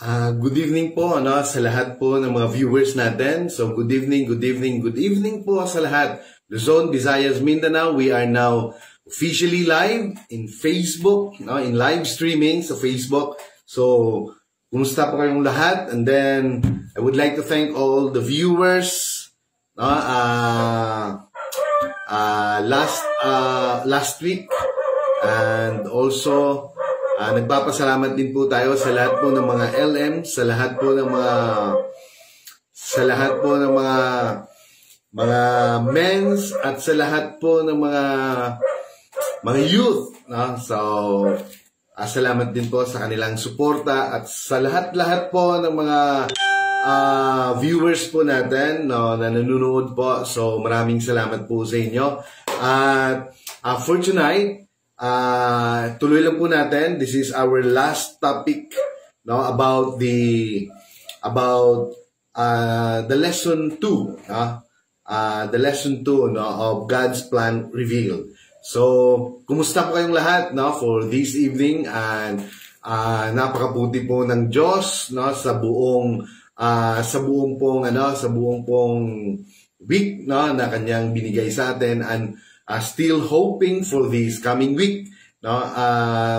Good evening po sa lahat po ng mga viewers natin. So good evening po sa lahat. Luzon, Visayas, Mindanao, we are now officially live in Facebook, in live streaming sa Facebook. So kumusta po kayong lahat? And then I would like to thank all the viewers last week, and also nagpapasalamat din po tayo sa lahat po ng mga LM, sa lahat po ng mga men's at sa lahat po ng mga youth, So salamat din po sa kanilang suporta at sa lahat po ng mga viewers po natin na nanonood po. So maraming salamat po sa inyo. At for tonight, tuloy lang po natin. This is our last topic about the lesson 2, the lesson 2 of God's plan revealed. So kumusta po kayong lahat for this evening? And napakabuti po ng Diyos sa buong pong week na kanyang binigay sa atin, and still hoping for this coming week,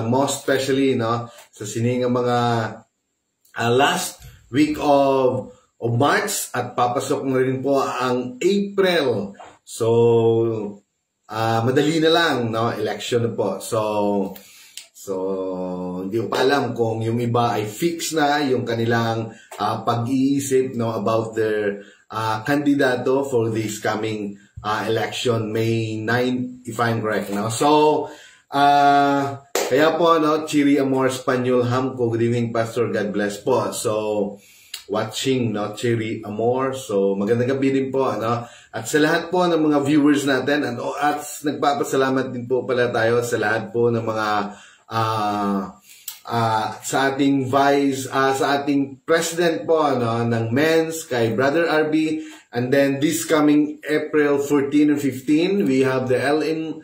most especially sa siningang mga last week of March, at papasok na rin po ang April. So madali na lang, election na po. So hindi ko pa alam kung yung iba ay fix na yung kanilang pag-iisip about their kandidato for this coming election, May 9, if I'm correct. So kaya po, Chiri Amor Espanyol Hamco, good evening, Pastor, God bless po. So watching, Chiri Amor. So magandang gabi din po, at sa lahat po ng mga viewers natin, at nagpapasalamat din po pala tayo sa lahat po ng mga sa ating sa ating president po ng men's, kay Brother RB. And then this coming April 14 and 15, we have the LM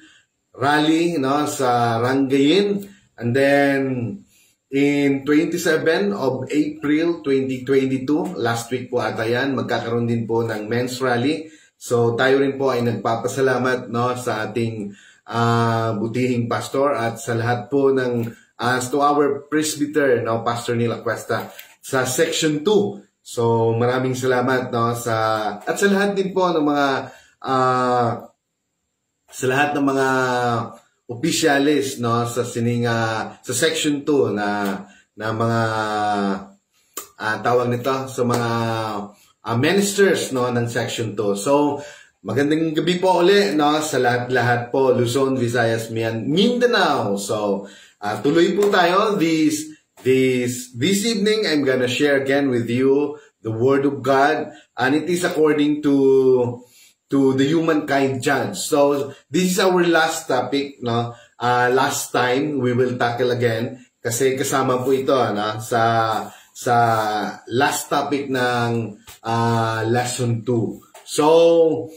rally sa Rangayin. And then in 27 of April 2022, last week po ata yan, magkakaroon din po ng men's rally. So tayo rin po ay nagpapasalamat sa ating butihing pastor at sa lahat po ng to our presbyter, Pastor Neil Acuesta sa section 2. So maraming salamat at sa lahat din po ng mga sa lahat ng mga opisyalis sa sa section 2 na mga tawag nito, sa mga ministers ng section 2. So magandang gabi po uli sa lahat po, Luzon, Visayas, Mindanao. So tuloy po tayo this evening. I'm gonna share again with you the Word of God, and it is according to the humankind judge. So this is our last topic, last time we will tackle again, kasi kasama po ito sa last topic ng lesson 2. So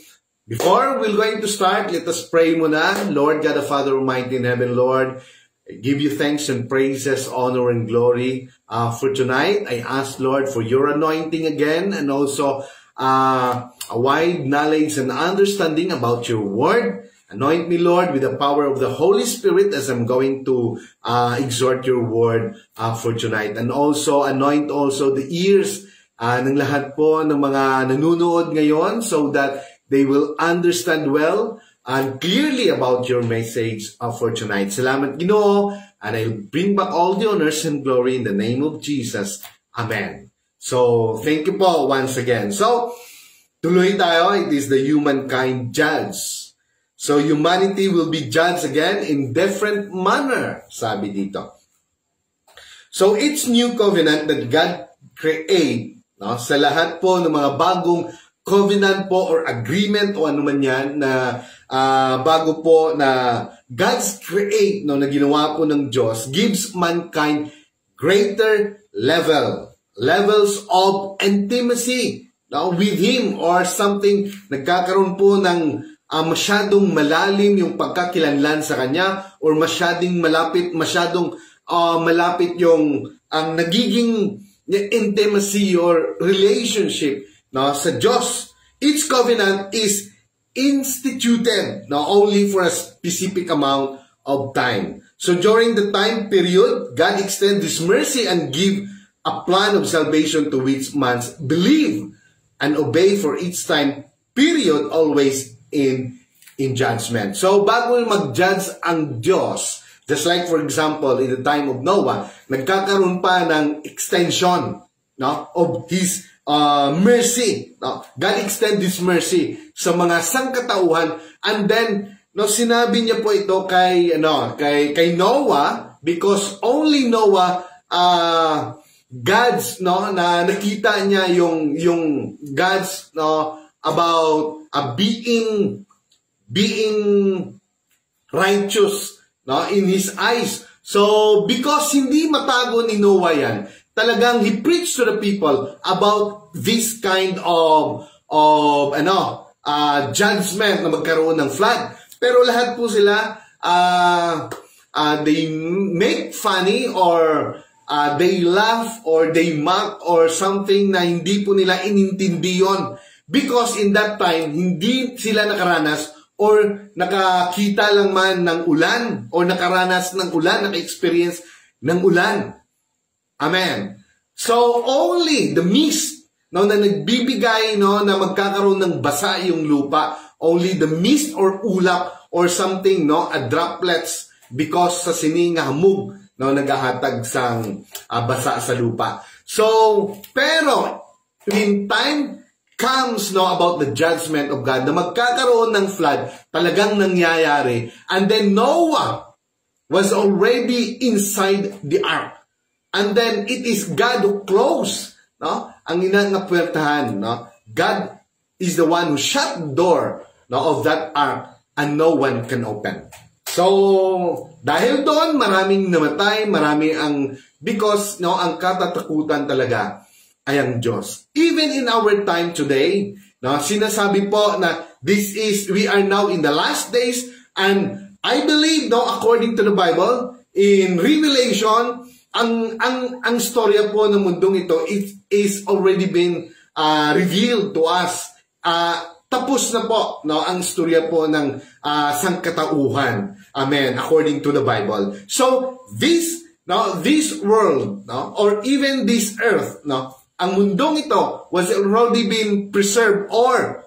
before we're going to start, let us pray muna. Lord God, the Father Almighty in heaven, Lord, I give you thanks and praises, honor and glory for tonight. I ask, Lord, for your anointing again, and also a wide knowledge and understanding about your word. Anoint me, Lord, with the power of the Holy Spirit as I'm going to exhort your word for tonight. And also anoint also the ears ng lahat po ng mga nanonood ngayon, so that they will understand well and clearly about your message for tonight. Salamat, Ginoo, and I'll bring back all the honors and glory in the name of Jesus. Amen. So, thank you po once again. So, tuloy tayo. It is the humankind judge. So, humanity will be judged again in different manner, sabi dito. So, it's new covenant that God create, sa lahat po ng mga bagong covenant po or agreement o ano man yan na bago po na God's create na ginawa po ng Diyos, gives mankind greater levels of intimacy with Him, or something, nagkakaroon po ng masyadong malalim yung pagkakilanlan sa Kanya, or masyadong malapit yung ang nagiging intimacy or relationship sa Diyos. Each covenant is instituted only for a specific amount of time. So during the time period, God extends His mercy and give a plan of salvation to which must believe and obey for each time period, always in judgment. So bago mag-judge ang Diyos, just like for example in the time of Noah, nagkakaroon pa ng extension of His mercy. God extend His mercy sa mga sangkatauhan, and then sinabi niya po ito kay Noah, because only Noah God's na nakita niya yung God's about being righteous in his eyes. So because hindi matago ni Noah yan, talagang he preached to the people about this kind of judgment na magkaroon ng flood. Pero lahat po sila they make funny or they laugh or they mock or something na hindi po nila inintindi yun. Because in that time, hindi sila nakaranas or nakakita lang man ng ulan or nakaranas ng ulan, naka-experience ng ulan. Amen. So only the mist na nagbibigay na magkakaroon ng basa yung lupa, only the mist or ulap or something, a droplets, because sa sining hamog naghahatag sang basa sa lupa. So, pero when time comes about the judgment of God, na magkakaroon ng flood, talagang nangyayari, and then Noah was already inside the ark. And then it is God who closed ang inangapwertahan. God is the one who shut the door of that ark, and no one can open. So, dahil doon, maraming namatay, because ang katatakutan talaga ay ang Diyos. Even in our time today, sinasabi po na we are now in the last days, and I believe, according to the Bible, in Revelation, ang storya po ng mundong ito, it is already been revealed to us. Tapos na po ang storya po ng sangkatauhan. Amen. According to the Bible. So, this world, or even this earth, ang mundong ito was already been preserved or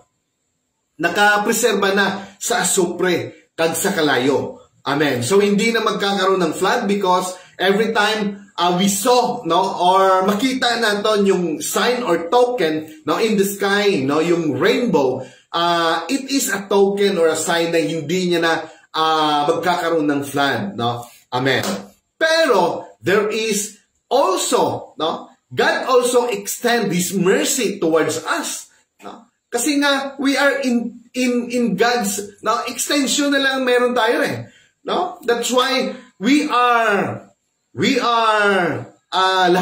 nakapreserba na sa asupre kag sa kalayo. Amen. So hindi na magkakaroon ng flood because every time we saw or makita natin yung sign or token in the sky, yung rainbow, it is a token or a sign na hindi niya na magkakaroon ng flood. Amen. Pero there is also God also extend His mercy towards us. Kasi nga, we are in God's extension na lang meron tayo . That's why we are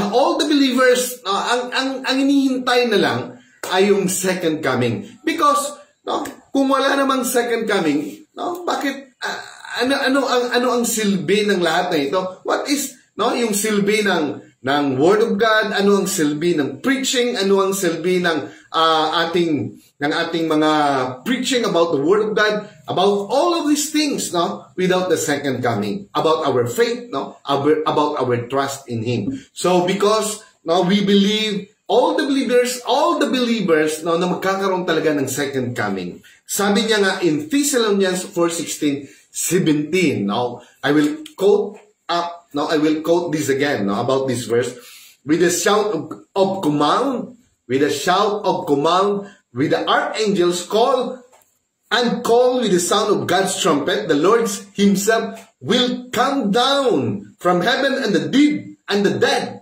all the believers, ang inihintay na lang ay yung second coming. Because, kung wala namang second coming, bakit, ano ang silbi ng lahat na ito? What is, yung silbi ng Word of God, ano ang silbi ng preaching, ano ang silbi ng ating mga preaching about the Word of God, about all of these things, without the second coming, about our faith, about our trust in Him. So because we believe, all the believers, na magkakaroon talaga ng second coming. Sabi niya nga in Thessalonians 4:16-17, I will quote this again about this verse. With a shout of command, with the archangels call with the sound of God's trumpet, the Lord Himself will come down from heaven, and the dead,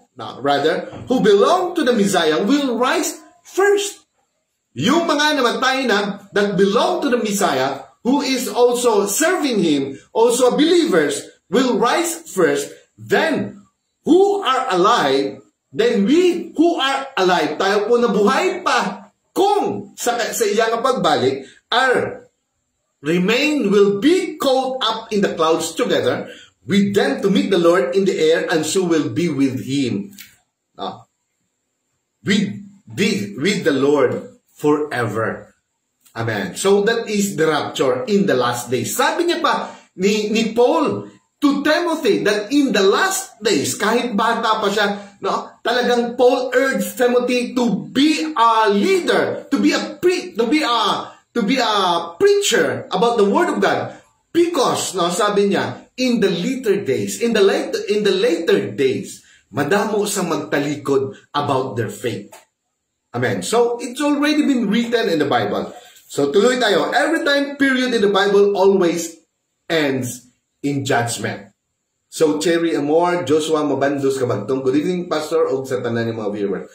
who belong to the Messiah will rise first. Yung mga namatay na that belong to the Messiah, who is also serving Him, also believers, will rise first. Then, we who are alive, tayo po na buhay pa, kung sa iyang pagbalik, will be caught up in the clouds together with them to meet the Lord in the air, and so will be with Him. with the Lord forever. Amen. So that is the rapture in the last days. Sabi niya pa ni Paul to Timothy that in the last days, kahit bata pa siya, no, talagang Paul urged Timothy to be a leader, to be a preacher about the Word of God. Because, no, sabi niya, in the later days, in the later days, madamo sa magtalikod about their faith. Amen. So, it's already been written in the Bible. So, tuloy tayo. Every time period in the Bible always ends in judgment. So, Cherry Amor, Joshua Mabandos Kabagtong. Good evening, Pastor, o sa tanan ng mga viewer.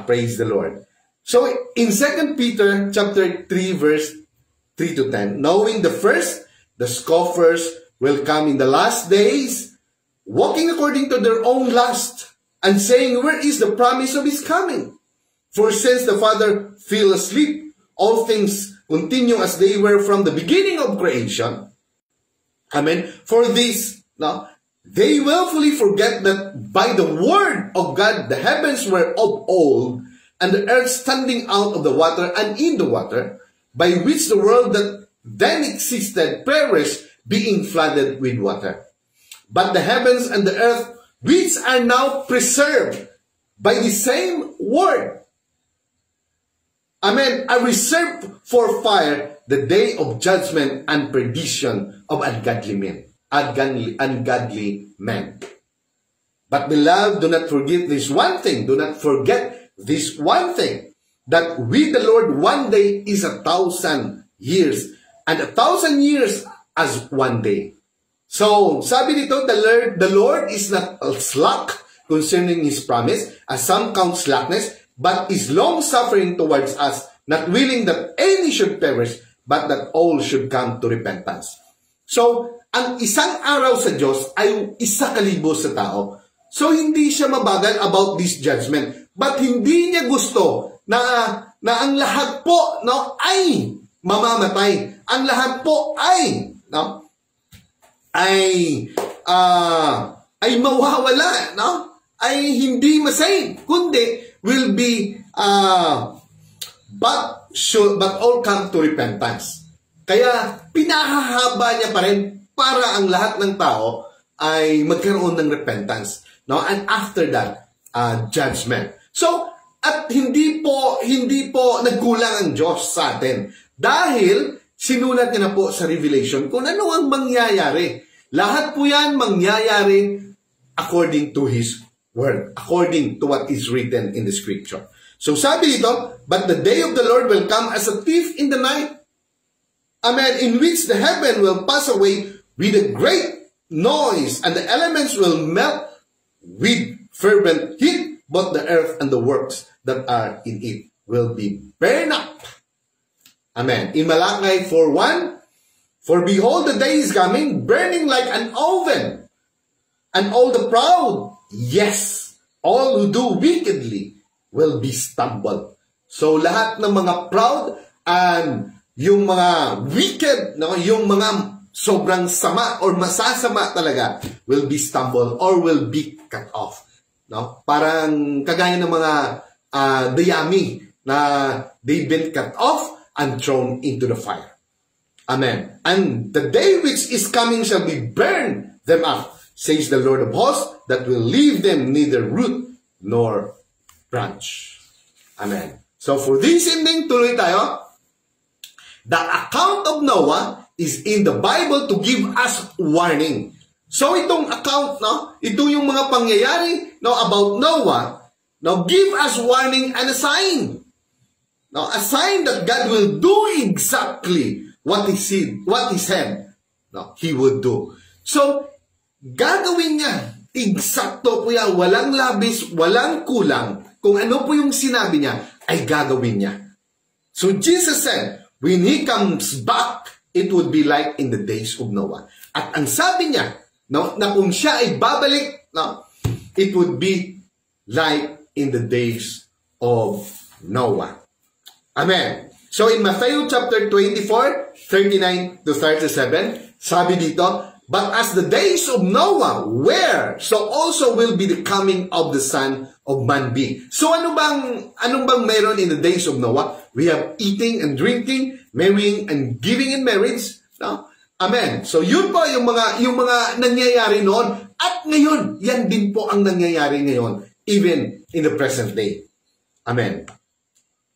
Praise the Lord. So, in 2 Peter chapter 3, verse 3 to 10, knowing the first, the scoffers will come in the last days, walking according to their own lust, and saying, where is the promise of his coming? For since the Father fell asleep, all things continue as they were from the beginning of creation. Amen. For this, no, they willfully forget that by the word of God the heavens were of old, and the earth standing out of the water and in the water, by which the world that then existed perished, being flooded with water. But the heavens and the earth, which are now preserved by the same word, amen, are reserved for fire, the day of judgment and perdition of ungodly men. But beloved, do not forget this one thing. Do not forget this one thing, that with the Lord one day is 1,000 years, and 1,000 years as one day. So, sabi dito, the Lord is not slack concerning His promise, as some count slackness, but is long-suffering towards us, not willing that any should perish, but that all should come to repentance. So, ang isang araw sa Diyos ay 1,000 sa tao. So, hindi siya mabagal about this judgment. But hindi niya gusto na ang lahat po, no, ay mamamatay. Ang lahat po ay, no, ay mawawala, no? Ay hindi masave, kundi will be but all come to repentance. Kaya pinahahaba niya pa rin para ang lahat ng tao ay magkaroon ng repentance, no? And after that, judgment. So, at hindi po nagkulang ang Diyos sa atin dahil sinulat niya na po sa Revelation kung ano ang mangyayari. Lahat po yan mangyayari according to His Word, according to what is written in the Scripture. So sabi dito, but the day of the Lord will come as a thief in the night, amen, in which the heaven will pass away with a great noise, and the elements will melt with fervent heat, but the earth and the works that are in it will be burned up. Amen. In Malachi 4:1, for behold, the day is coming, burning like an oven, and all the proud, yes, all who do wickedly, will be stumbled. So, lahat ng mga proud and yung mga wicked, no, yung mga sobrang sama or masasama talaga, will be stumbled or will be cut off. No? Parang kagaya ng mga dayami na they've been cut off and thrown into the fire. Amen. And the day which is coming shall be burn them up, says the Lord of hosts, that will leave them neither root nor branch. Amen. So for this evening, tuloy tayo. The account of Noah is in the Bible to give us warning. So itong account, no, ito yung mga pangyayari, no, about Noah, no, give us warning and a sign. No, a sign that God will do exactly what He said, no, He would do. So, gagawin niya, eksakto po yan, walang labis, walang kulang. Kung ano po yung sinabi niya, ay gagawin niya. So, Jesus said, when He comes back, it would be like in the days of Noah. At ang sabi niya, no, na kung siya ay babalik, no, it would be like in the days of Noah. Amen. So in Matthew chapter 24, 39 to 37, sabi dito, But as the days of Noah were, so also will be the coming of the Son of Man be. So anong bang meron in the days of Noah? We have eating and drinking, marrying and giving in marriage. No? Amen. So yun po yung mga nangyayari noon. At ngayon, yan din po ang nangyayari ngayon, even in the present day. Amen.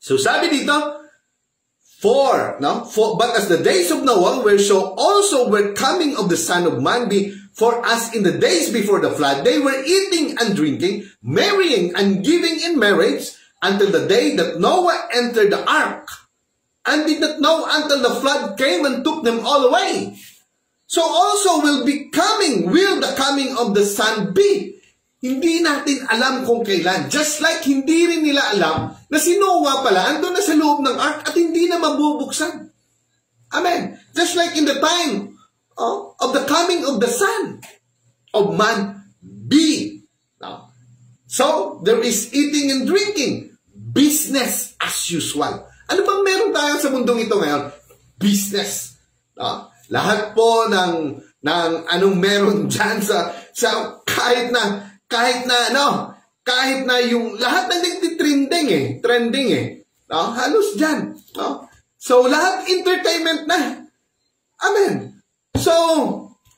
So sabi dito, but as the days of Noah were, so also were coming of the Son of Man be. For as in the days before the flood, they were eating and drinking, marrying and giving in marriage, until the day that Noah entered the ark, and did not know until the flood came and took them all away. So also will the coming of the Son be. Hindi natin alam kung kailan. Just like hindi rin nila alam na si Noah pala andun na sa loob ng ark at hindi na mabubuksan. Amen. Just like in the time of the coming of the Son of Man be. Now, so there is eating and drinking. Business as usual. Ano bang meron tayo sa mundong ito ngayon? Business. Lahat po ng anong meron dyan sa kahit na yung lahat na trending halos dyan. So lahat entertainment na. Amen. So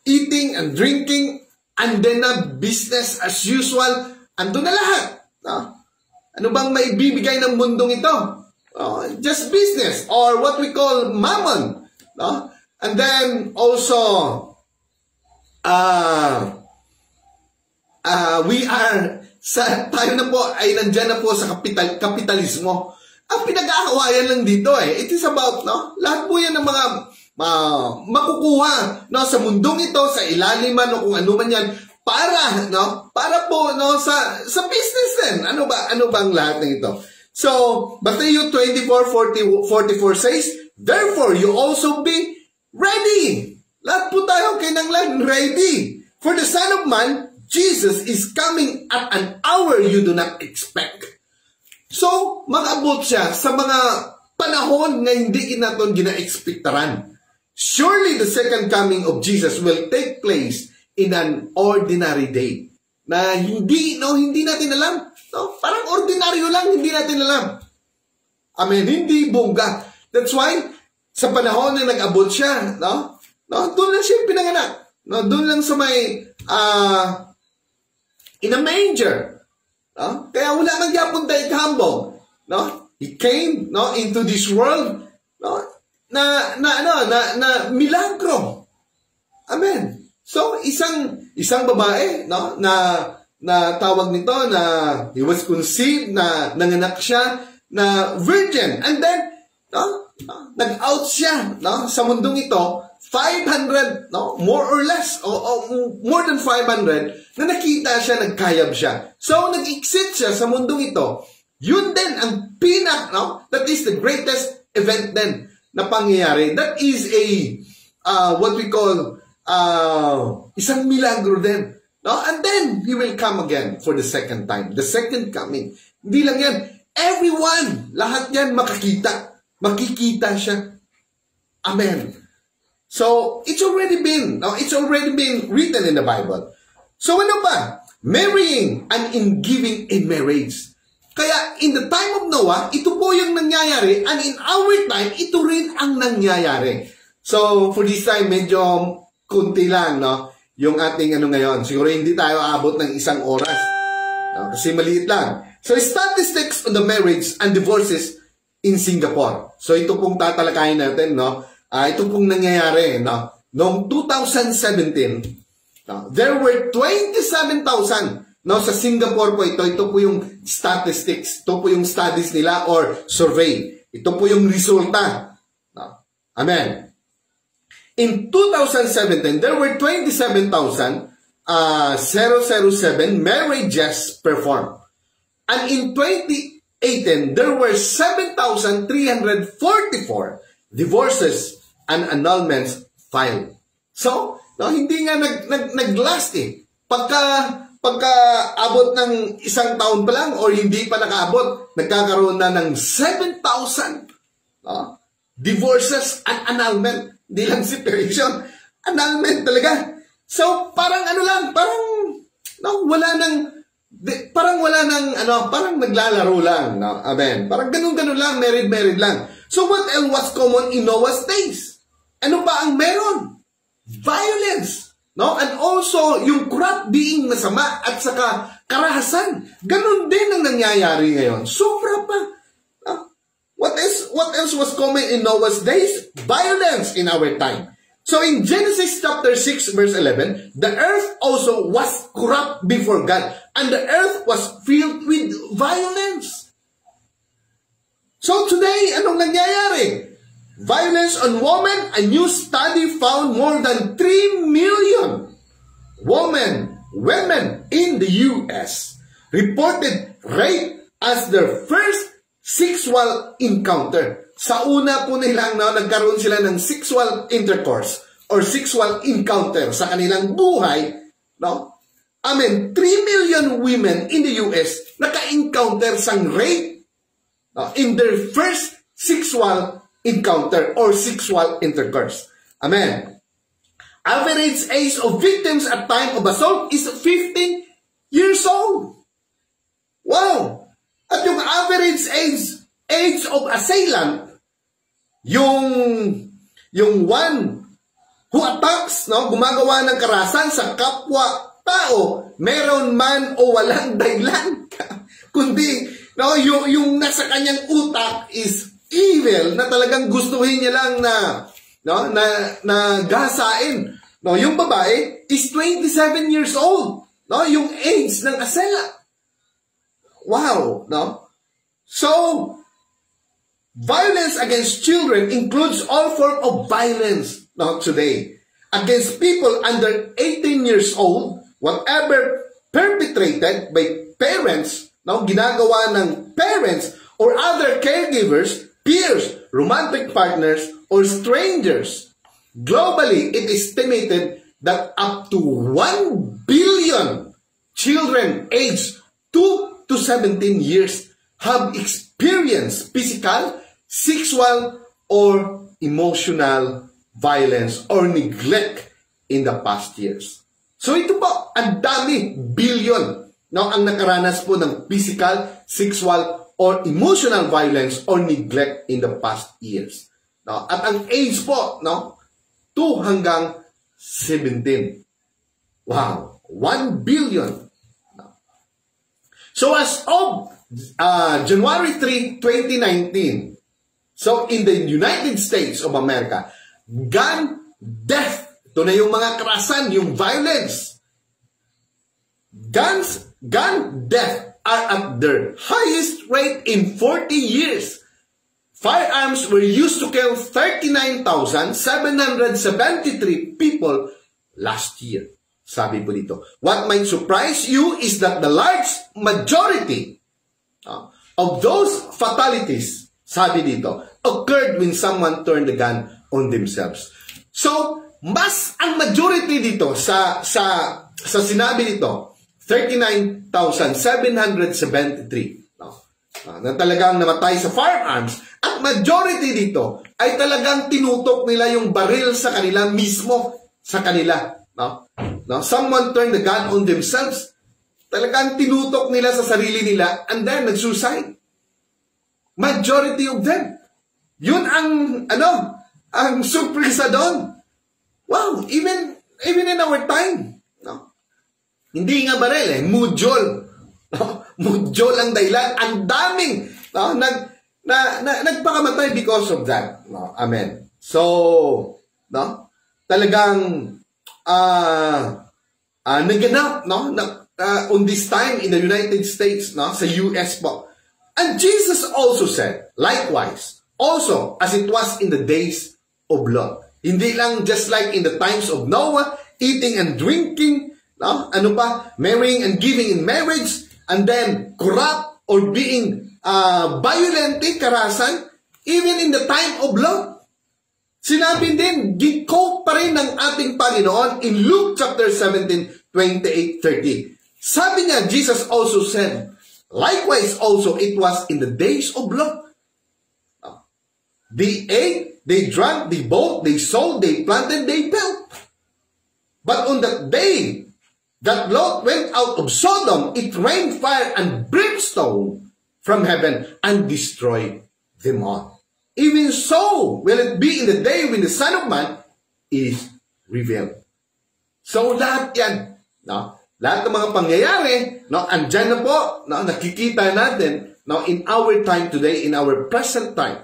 eating and drinking and then business as usual, ando na lahat. Ano bang maibibigay ng mundong ito? Just business or what we call mammon. And then also tayo na po ay nandyan na po sa kapitalismo. Ang pinag-aawayan lang dito it is about, lahat po yan ng mga makukuha, sa mundong ito, sa ilaliman o kung ano man yan, para po, sa business din. Ano bang lahat ng ito? So, Matthew 24:44 says, therefore, you also be ready. Lahat po tayo kailangan ready. For the Son of Man, Jesus is coming at an hour you do not expect. So, mag-abot siya sa mga panahon na hindi natin gina-expectaran. Surely the second coming of Jesus will take place in an ordinary day. Na hindi natin alam. Parang ordinaryo lang, hindi natin alam. Amen, hindi bongga. That's why, sa panahon na nag-abot siya, doon lang siya pinanganak. Doon lang sa may in a manger. Kaya wala nagyapon tayo kahambong. He came into this world na milagro. Amen. So isang babae na tawag nito na he was conceived, na nanganak siya na virgin, and then nag-out siya sa mundong ito 500, more or less, more than 500, na nakita siya, nagkayab siya. So, nag-exit siya sa mundong ito. Yun din ang that is the greatest event then na pangyayari. That is what we call, isang milagro din. And then, He will come again for the second time. The second coming. Hindi lang yan. Everyone, lahat yan makikita siya. Amen. So, it's already been written in the Bible. So, ano pa? Marrying and in giving in marriage. Kaya, in the time of Noah, ito po yung nangyayari, and in our time, ito rin ang nangyayari. So, for this time, medyo kunti lang, yung ating ngayon. Siguro hindi tayo aabot ng isang oras. Kasi maliit lang. So, statistics on the marriage and divorces in Singapore. So, ito pong tatalakayin natin, ito pong nangyayari, noong 2017, there were 27,000, sa Singapore po ito po yung statistics, ito po yung studies nila or survey. Ito po yung resulta. Amen. In 2017, there were 27,007 marriages performed. And in 2018, there were 7,344 divorces and annulments filed. So, hindi nga nag-last Pagka abot ng isang taon pa lang or hindi pa nakaabot, nagkakaroon na ng 7,000 divorces and annulment. Hindi lang separation. Annulment talaga. So, parang ano lang, parang, no, parang naglalaro lang, no? Amen. Parang ganun-ganun lang, married lang. So, what else was common in Noah's days? Ano pa ang meron? Violence, no? And also, yung crop being masama at saka karahasan. Ganun din ang nangyayari ngayon. Sobra pa. No? What else was common in Noah's days? Violence in our time. So in Genesis chapter 6 verse 11, the earth also was corrupt before God, and the earth was filled with violence. So today, anong nangyayari? Violence on women. A new study found more than 3 million women in the US reported rape as their first sexual encounter. Sa una po nilang nagkaroon sila ng sexual intercourse or sexual encounter sa kanilang buhay, no? 3 million women in the US naka-encounter sang rape, no, in their first sexual encounter or sexual intercourse. Amen. Average age of victims at time of assault is 15 years old. Wow! At yung average age of assailant, yung one who attacks, no, gumagawa ng karahasan sa kapwa-tao, meron man o walang dahilan, kundi, no, yung nasa kanyang utak is evil, na talagang gustuhin niya lang na gasain. No, yung babae is 27 years old, no, yung age ng asela. Wow, no? So, violence against children includes all forms of violence, no, today. Against people under 18 years old, whatever perpetrated by parents, no, ginagawa ng parents or other caregivers, peers, romantic partners, or strangers. Globally, it is estimated that up to 1 billion children aged 2 to 17 years have experienced physical, sexual, or emotional violence or neglect in the past years. So ito po, ang dami, billion, no, ang nakaranas po ng physical, sexual, or emotional violence or neglect in the past years. No? At ang age po, no, 2 hanggang 17. Wow, 1 billion. So as of January 3, 2019, so in the United States of America, gun death, ito na yung mga karahasan, yung violence. Gun death are at their highest rate in 40 years. Firearms were used to kill 39,773 people last year. Sabi po dito. What might surprise you is that the large majority of those fatalities, sabi dito, occurred when someone turned the gun on themselves. So, mas ang majority dito sa sinabi dito, 39,773 na talagang namatay sa firearms. At majority dito ay talagang tinutok nila yung baril sa kanila mismo, sa kanila. No? Someone turned the gun on themselves. Talagang tinutok nila sa sarili nila and then nag-suicide. Majority of them. Yun ang surpresa doon. Wow, even in our time. No? Hindi nga baril mudjol. No? Mudjol ang dahilan. Ang daming nagpakamatay because of that. No? Amen. So, no? Talagang naganap, no? On this time in the United States, no? Sa US po. And Jesus also said, likewise, also as it was in the days of Lot. Hindi lang just like in the times of Noah, eating and drinking, no? Ano pa? Marrying and giving in marriage, and then corrupt or being violent, karahasan, even in the time of Lot. Sinabi din, giko pa rin ng ating Panginoon in Luke chapter 17, 28-30. Sabi niya, Jesus also said, likewise also it was in the days of Lot. They ate, they drank, they bought, they sold, they planted, they built. But on that day that Lot went out of Sodom, it rained fire and brimstone from heaven and destroyed them all. Even so will it be in the day when the Son of Man is revealed. So lahat yan, no? Lahat ng mga pangyayari, no, andyan na po, no, nakikita natin, no, in our time today, in our present time.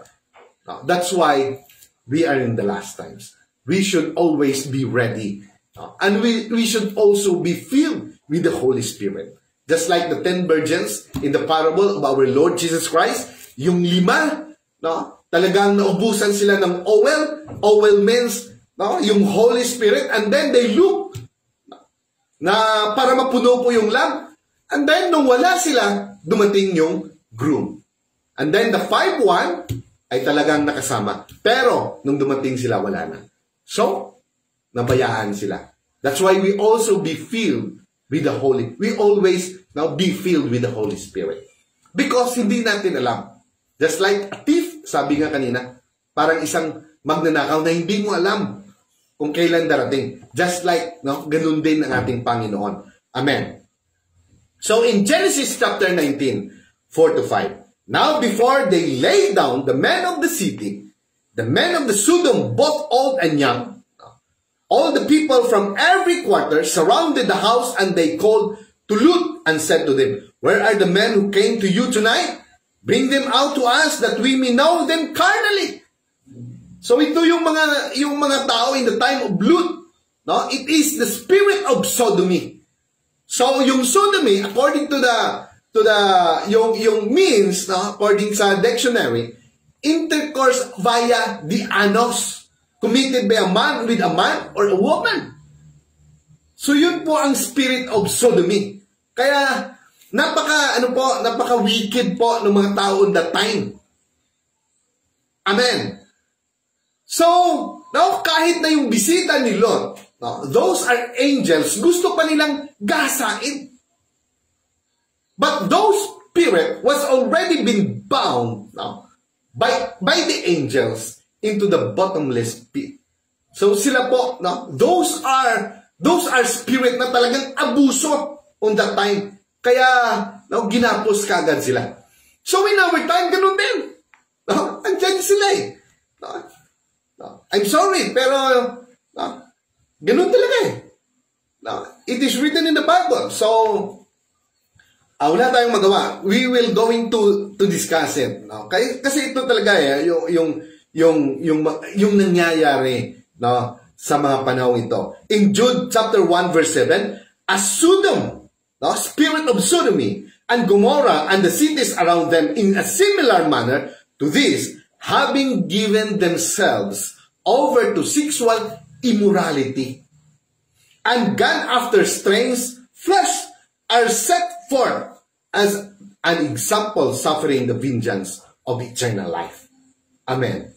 No, that's why we are in the last times. We should always be ready. And we should also be filled with the Holy Spirit. Just like the 10 virgins in the parable of our Lord Jesus Christ, yung 5, no, talagang naubusan sila ng oil. Oil means, no, yung Holy Spirit, and then they look na para mapuno po yung lamp. And then, nung wala sila, dumating yung groom. And then, the 5-1 ay talagang nakasama. Pero, nung dumating sila, wala na. So, nabayaan sila. That's why we also be filled with the Holy. We always now be filled with the Holy Spirit. Because hindi natin alam. Just like a thief, sabi nga kanina, parang isang magnanakaw na hindi mo alam kung kailan darating. Just like, no, ganun din ang ating Panginoon. Amen. So in Genesis chapter 19, 4-5, now before they lay down, the men of the city, the men of the Sodom, both old and young, all the people from every quarter surrounded the house, and they called to Lot and said to them, where are the men who came to you tonight? Bring them out to us that we may know them carnally. So ito yung mga tao in the time of Lot, no? It is the spirit of sodomy. So yung sodomy, according to yung means, no, according sa dictionary, intercourse via the anus, committed by a man with a man or a woman. So yun po ang spirit of sodomy. Kaya napaka wicked po ng mga tao in that time. Amen. So, no, kahit na yung bisita ni Lot, no, those are angels, gusto pa nilang gasain. But those spirit was already been bound, no, by the angels into the bottomless pit. So sila po, no, those are spirit na talagang abuso on that time. Kaya, no, ginapos kagad sila. So in our time, ganun din. No, andyan sila eh. No, no, I'm sorry, pero no, ganun talaga eh. No, it is written in the Bible. So, wala tayong magawa. We will going to discuss it. No? Kasi ito talaga eh, yung nangyayari, no, sa mga panahon ito. In Jude chapter 1 verse 7, as Sodom, no, spirit of sodomy, and Gomorrah and the cities around them in a similar manner to this, having given themselves over to sexual immorality and gone after strange flesh, are set forth as an example suffering the vengeance of eternal life. Amen.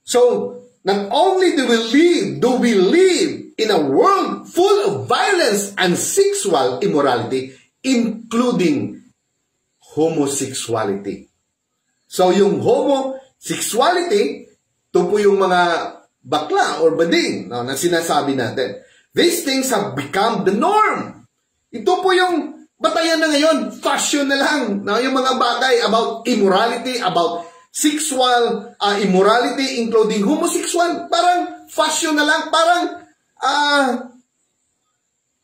So, not only do we live in a world full of violence and sexual immorality, including homosexuality. So, yung homosexuality, ito po yung mga bakla or bading, no, na sinasabi natin. These things have become the norm. Ito po yung batayan na ngayon, fashion na lang. No? Yung mga bagay about immorality, about sexual immorality, including homosexual, parang fashion na lang,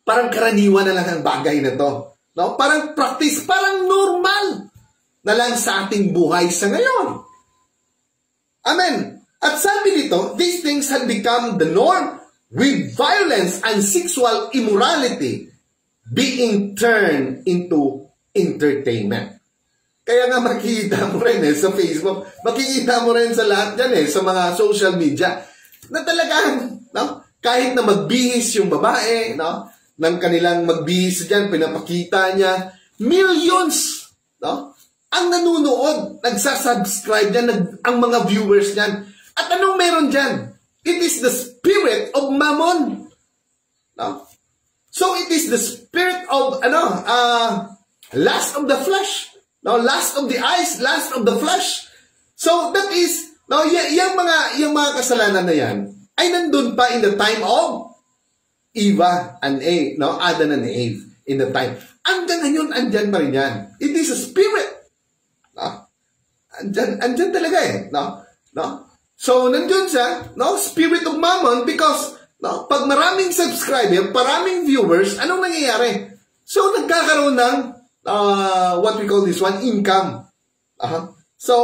parang karaniwan na lang ang bagay na to. No? Parang practice, parang normal na lang sa ating buhay sa ngayon. Amen. At sabi dito, these things have become the norm, with violence and sexual immorality being turned into entertainment. Kaya nga makikita mo rin sa Facebook, makikita mo rin sa lahat yan sa mga social media, na talagang, no, kahit na magbihis yung babae, no, ng kanilang magbihis dyan, pinapakita niya, millions, no, ang nanunood, nagsasubscribe dyan, ang mga viewers dyan. At anong meron dyan? It is the spirit of mammon. No? So it is the spirit of lust of the flesh. No, lust of the eyes, lust of the flesh. So that is, no, yung mga kasalanan na yan ay nandun pa in the time of Eva and Adam and Eve in the time. Hanggang ngayon, andyan pa rin yan. It is a spirit. No? Andyan talaga no? So, nandun siya, spirit of mammon, because pag maraming subscriber, maraming viewers, anong nangyayari? So, nagkakaroon ng what we call this one, income. So,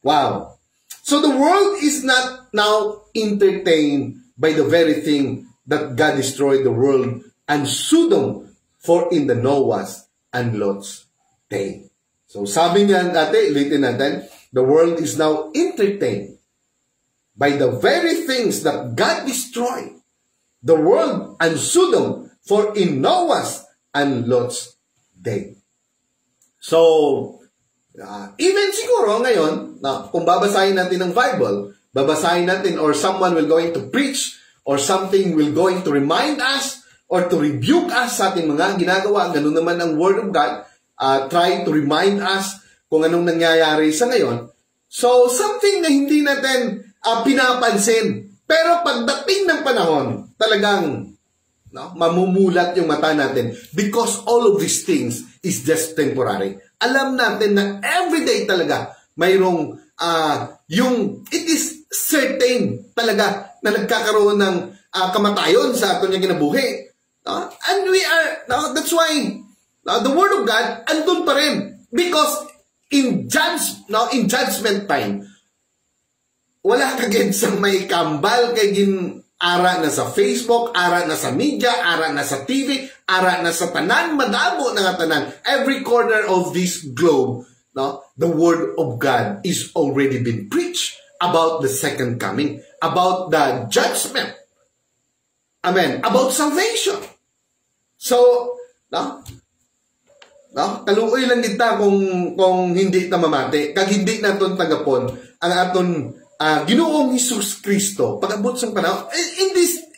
wow. So, the world is not now entertained by the very thing that God destroyed the world and Sodom for in the Noah's and Lot's day. So, sabi niya dati, ulitin natin, the world is now entertained by the very things that God destroyed the world and Sodom for in Noah's and Lot's day. So, even siguro ngayon, kung babasahin natin ng Bible, babasahin natin or someone will going to preach or something will going to remind us or to rebuke us sa ating mga ginagawa, ganun naman ang Word of God, try to remind us kung anong nangyayari sa ngayon. So, something na hindi natin pinapansin. Pero pagdating ng panahon, talagang mamumulat yung mata natin because all of these things is just temporary. Alam natin na everyday talaga mayroong it is certain talaga na nagkakaroon ng kamatayon sa ato niya kinabuhi. And we are, that's why the Word of God andun pa rin. Because in judgment time, wala kagad sa may kambal kay ara na sa Facebook, ara na sa media, ara na sa TV, ara na sa tanan, madamo na nga tanan. Every corner of this globe, the Word of God is already been preached about the second coming, about the judgment. Amen. About salvation. So, taluoy lang kita kung hindi ta mamati. Kag hindi naton tagapon ang aton Ginoong Hesus Kristo pag-abot sa panahon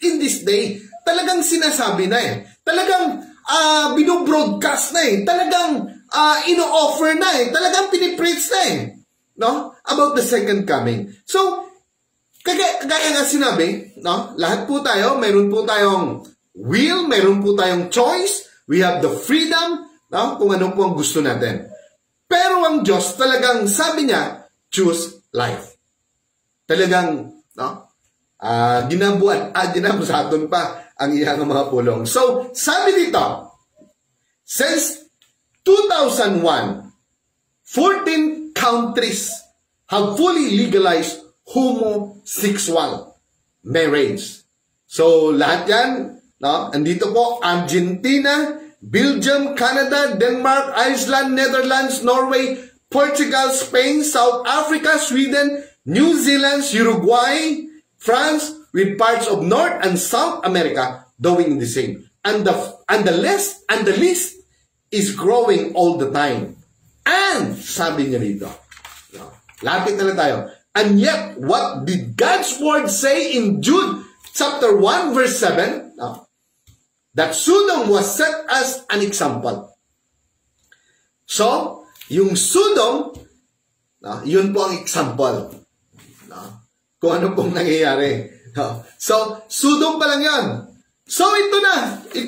in this day, talagang sinasabi na talagang binobroadcast na talagang ino-offer na talagang pinipreach na about the second coming. So kagaya nga sinabi, lahat po tayo, mayroon po tayong will, mayroon po tayong choice, we have the freedom, kung ano po ang gusto natin. Pero ang Diyos talagang sabi niya, choose life. Talagang, ginabusaton pa ang iyang mga pulong. So, sabi dito, since 2001, 14 countries have fully legalized homosexual marriage. So, lahat yan, andito po, Argentina, Belgium, Canada, Denmark, Iceland, Netherlands, Norway, Portugal, Spain, South Africa, Sweden, New Zealand, Uruguay, France, with parts of North and South America doing the same. And the list is growing all the time. And, sabi niya rito, lapit na lang tayo. And yet, what did God's word say in Jude chapter 1 verse 7? That Sodom was set as an example. So, yung Sodom, yun po ang example. Kung ano pong nangyayari. So, Sodom pa lang yan. So, ito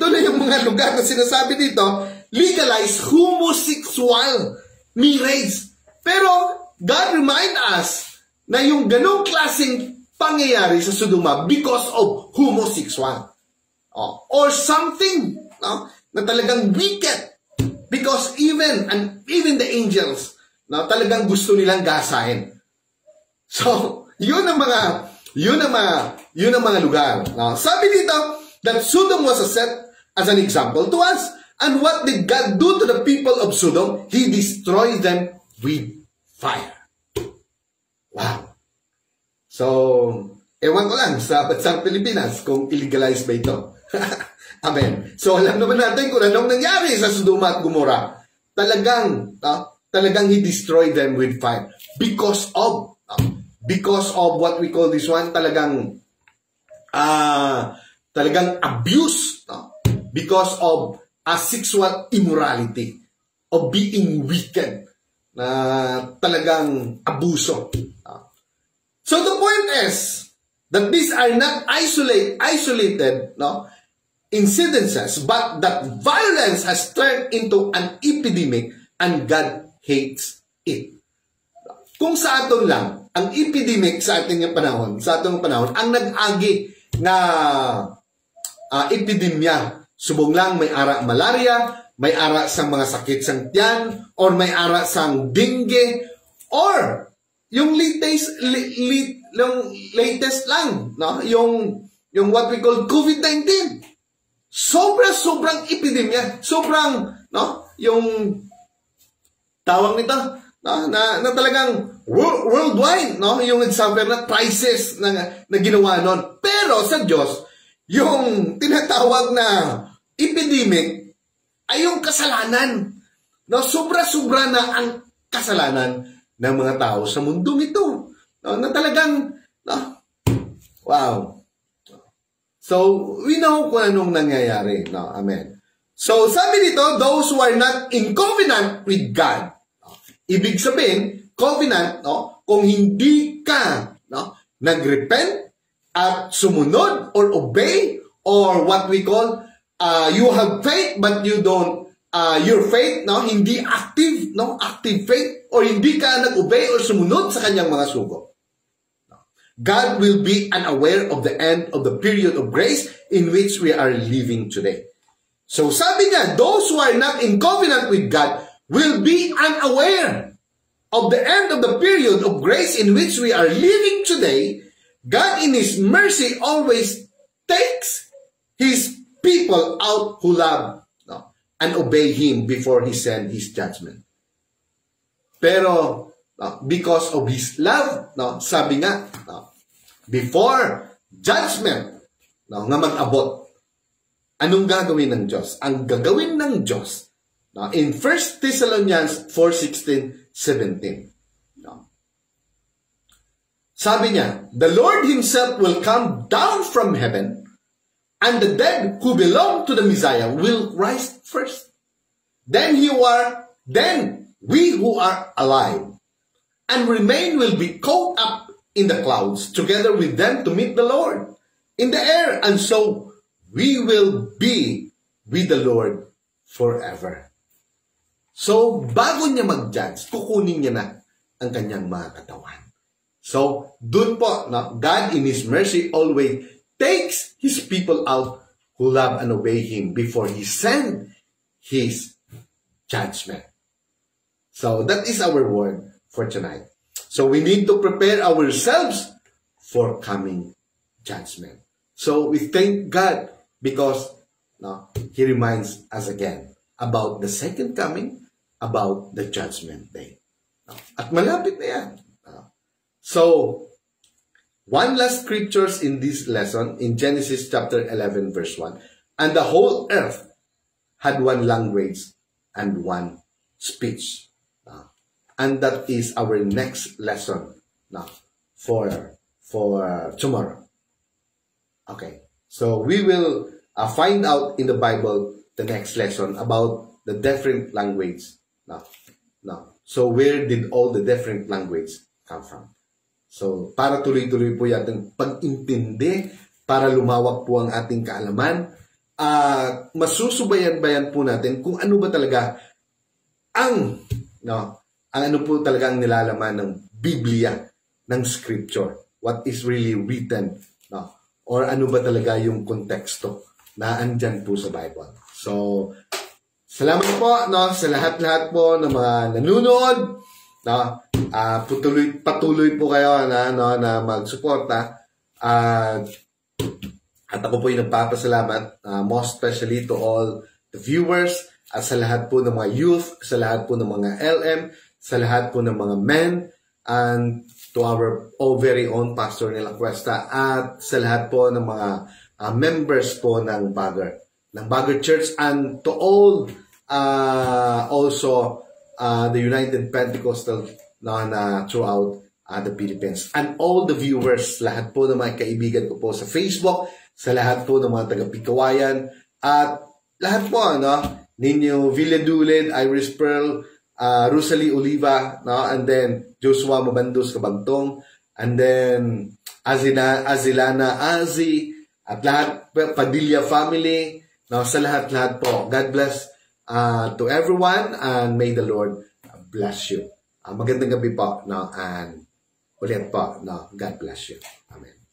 na yung mga lugar na sinasabi dito, legalize homosexual marriage. Pero, God remind us na yung ganong klaseng pangyayari sa Sodoma because of homosexual. Or something na talagang wicked. Because even the angels, talagang gusto nilang gasahin. So, yun ang mga lugar. Sabi dito that Sodom was set as an example to us. And what did God do to the people of Sodom? He destroyed them with fire. Wow. So, ewan ko lang sa bansang Pilipinas kung illegalize ba ito. Amen. So, alam naman natin kung anong nangyari sa Sodoma at Gomorrah. Talagang He destroyed them with fire. Because of what we call this one, talagang abuse, because of sexual immorality, of being wicked, talagang abuso. So the point is that these are not isolated incidences, but that violence has turned into an epidemic and God hates it. Kung sa aton lang, ang epidemic sa atong panahon, ang nag-agi na epidemya, subong lang may ara malaria, may ara sang mga sakit sang tiyan, or may ara sang dengue, or yung latest lang, no? Yung what we call COVID-19. Sobrang epidemya, yung tawag nito, na talagang worldwide, yung example na crisis na ginawa nun. Pero sa Diyos, yung tinatawag na epidemic ay yung kasalanan. Sobra-sobra na ang kasalanan ng mga tao sa mundong ito. Na talagang, wow. So, we know kung anong nangyayari. Amen. So, sabi dito, those who are not in covenant with God. Ibig sabihin, covenant, kung hindi ka nagrepent at sumunod or obey, or what we call, you have faith but you don't, your faith, hindi active, active faith, or hindi ka nag-obey or sumunod sa kanyang mga sugo. God will be unaware of the end of the period of grace in which we are living today. So sabi niya, those who are not in covenant with God will be unaware of the end of the period of grace in which we are living today. God in His mercy always takes His people out who love and obey Him before He sends His judgment. Pero because of His love, sabi nga, before judgment nga mag-abot, anong gagawin ng Diyos? Ang gagawin ng Diyos in 1 Thessalonians 4:16-17. Sabi niya, the Lord Himself will come down from heaven, and the dead who belong to the Messiah will rise first. Then we who are alive and remain will be caught up in the clouds together with them to meet the Lord in the air, and so we will be with the Lord forever. So, bago niya mag-judge, kukunin niya na ang kanyang mga katawan. So, dun po, God in His mercy always takes His people out who love and obey Him before He sends His judgment. So, that is our word for tonight. So, we need to prepare ourselves for coming judgment. So, we thank God because He reminds us again about the second coming, about the judgment day. At malapit na yan. So, one last scriptures in this lesson, in Genesis chapter 11, verse 1. And the whole earth had one language and one speech. And that is our next lesson for tomorrow. Okay. So, we will find out in the Bible the next lesson about the different language. So, where did all the different language come from? So, para tuloy-tuloy po yung pag-intindi, para lumawak po ang ating kaalaman, masusubayan-bayan po natin kung ano ba talaga ang ano po talaga ang nilalaman ng Biblia, ng Scripture. What is really written, or ano ba talaga yung konteksto na andyan po sa Bible. So, salamat po sa lahat-lahat po ng mga nanonood. Patuloy po kayo na magsuporta. At ako po yung nagpapasalamat, most especially to all the viewers, at sa lahat po ng mga youth, sa lahat po ng mga LM, sa lahat po ng mga men, and to our very own Pastor Nela Cuesta, at sa lahat po ng mga members po ng Bagger Church, and to all also the United Pentecostal na throughout the Philippines. And all the viewers, lahat po ng mga kaibigan ko po sa Facebook, sa lahat po ng mga taga-Pikawayan, at lahat po, Ninyo Villadulid, Iris Pearl, Rosalie Oliva, and then Joshua Mabandos Kabangtong, and then Azilana Azi, at lahat, Padilla family, no, sa lahat-lahat po. God bless to everyone, and may the Lord bless you. Magandang gabi po, no, and ulit po, no, God bless you. Amen.